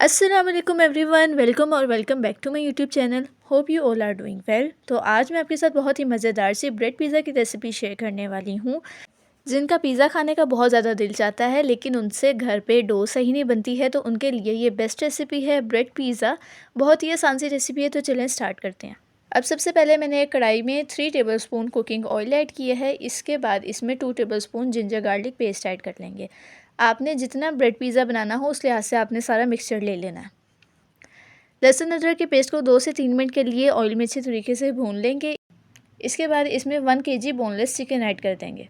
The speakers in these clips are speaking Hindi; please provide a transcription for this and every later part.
अस्सलाम वालेकुम एवरीवन, वेलकम और welcome back to my YouTube channel. Hope you all are doing well. तो आज मैं आपके साथ बहुत ही मज़ेदार सी ब्रेड पिज़्ज़ा की रेसिपी शेयर करने वाली हूँ। जिनका पिज़्ज़ा खाने का बहुत ज़्यादा दिल चाहता है लेकिन उनसे घर पे डो सही नहीं बनती है, तो उनके लिए ये बेस्ट रेसिपी है ब्रेड पिज़्ज़ा। बहुत ही आसान सी रेसिपी है, तो चलें स्टार्ट करते हैं। अब सबसे पहले मैंने एक कढ़ाई में 3 टेबलस्पून कुकिंग ऑयल ऐड किया है। इसके बाद इसमें 2 tablespoon ginger garlic paste add कर लेंगे। आपने जितना ब्रेड पिज़्ज़ा बनाना हो उस लिहाज से आपने सारा मिक्सचर ले लेना है। लहसुन अदरक के पेस्ट को 2 से 3 मिनट के लिए ऑयल में अच्छे तरीके से भून लेंगे। इसके बाद इसमें 1 kg बोनलेस चिकन ऐड कर देंगे।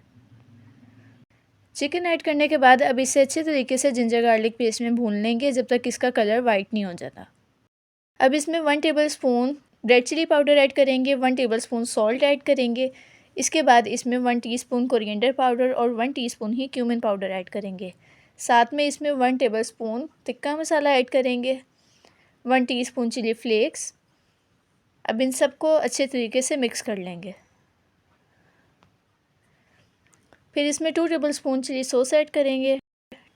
चिकन ऐड करने के बाद अब इसे अच्छे तरीके से जिंजर गार्लिक पेस्ट में भून लेंगे जब तक इसका कलर वाइट नहीं हो जाता। अब इसमें 1 tablespoon red chilli powder add करेंगे, 1 टेबलस्पून सॉल्ट ऐड करेंगे। इसके बाद इसमें 1 टीस्पून कोरिएंडर पाउडर और 1 टीस्पून ही क्यूमिन पाउडर ऐड करेंगे। साथ में इसमें 1 टेबलस्पून तिक्का मसाला ऐड करेंगे, 1 टीस्पून चिली फ्लेक्स। अब इन सबको अच्छे तरीके से मिक्स कर लेंगे। फिर इसमें 2 टेबलस्पून चिली सॉस ऐड करेंगे,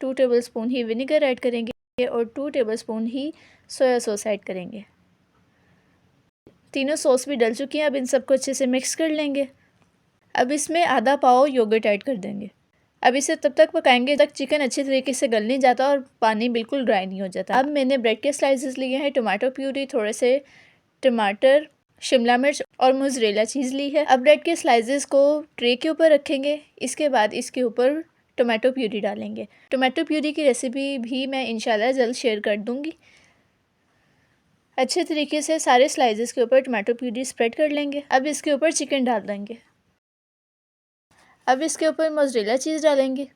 2 टेबलस्पून ही विनेगर ऐड करेंगे और 2 टेबलस्पून ही सोया सॉस ऐड करेंगे। तीनों सॉस भी डल चुकी हैं। अब इन सबको अच्छे से मिक्स कर लेंगे। अब इसमें आधा पाव योगर्ट ऐड कर देंगे। अब इसे तब तक पकाएंगे जब तक चिकन अच्छे तरीके से गल नहीं जाता और पानी बिल्कुल ड्राई नहीं हो जाता। अब मैंने ब्रेड के स्लाइसेस लिए हैं, टमाटो प्यूरी, थोड़े से टमाटर, शिमला मिर्च और मोज़रेला चीज़ ली है। अब ब्रेड के स्लाइसेस को ट्रे के ऊपर रखेंगे। इसके बाद इसके ऊपर टमाटो प्यूरी डालेंगे। टमाटो प्यूरी की रेसिपी भी मैं इंशाल्लाह जल्द शेयर कर दूँगी। अच्छे तरीके से सारे स्लाइसेस के ऊपर टमाटो प्यूरी स्प्रेड कर लेंगे। अब इसके ऊपर चिकन डाल देंगे। अब इसके ऊपर मोज़रेला चीज़ डालेंगे।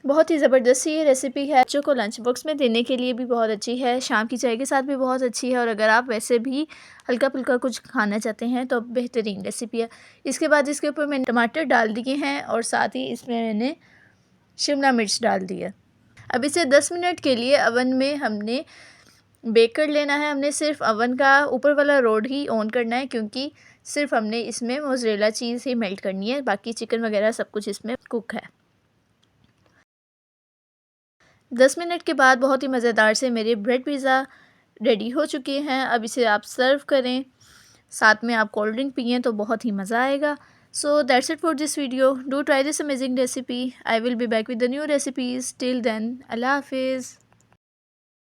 बहुत ही ज़बरदस्त ये रेसिपी है। बच्चों को लंच बॉक्स में देने के लिए भी बहुत अच्छी है, शाम की चाय के साथ भी बहुत अच्छी है, और अगर आप वैसे भी हल्का फुल्का कुछ खाना चाहते हैं तो बेहतरीन रेसिपी है। इसके बाद इसके ऊपर मैंने टमाटर डाल दिए हैं और साथ ही इसमें मैंने शिमला मिर्च डाल दी है। अब इसे 10 मिनट के लिए अवन में हमने बेक कर लेना है। हमने सिर्फ अवन का ऊपर वाला रोड ही ऑन करना है, क्योंकि सिर्फ हमने इसमें मोज़रेला चीज़ ही मेल्ट करनी है, बाकी चिकन वगैरह सब कुछ इसमें कुक है। 10 मिनट के बाद बहुत ही मज़ेदार से मेरे ब्रेड पिज़्ज़ा रेडी हो चुके हैं। अब इसे आप सर्व करें, साथ में आप कोल्ड ड्रिंक पिएँ तो बहुत ही मज़ा आएगा। So that's it for this video. Do try this amazing recipe. I will be back with the new recipes. Till then, अल्लाह हाफिज़।